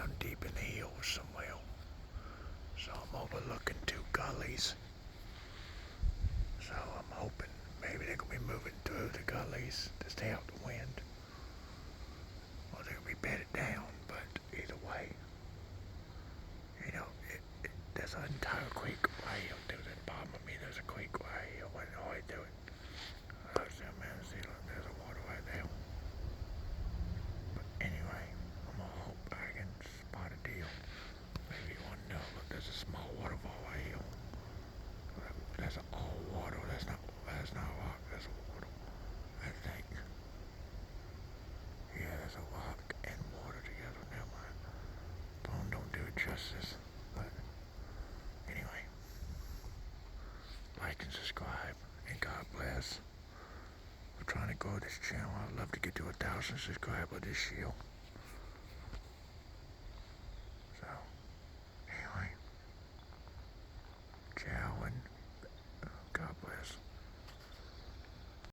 down deep in the hills somewhere. So I'm overlooking two gullies. So I'm hoping maybe they're gonna be moving through the gullies to stay out the wind. Or they're gonna be bedded down, but either way, there's an entire creek right here to the bottom of me. There's a creek right here. Went all the way through it. See, look, there's a water right there. But anyway, I'm gonna hope I can spot a deal. Maybe you wanna know, look, there's a small waterfall right here. That's all water. That's not rock. That's water, I think. Yeah, there's a rock and water together. Never mind. Phone don't do it justice. But anyway, like and subscribe, and God bless. We're trying to grow this channel. I'd love to get to 1,000 subscribers this year.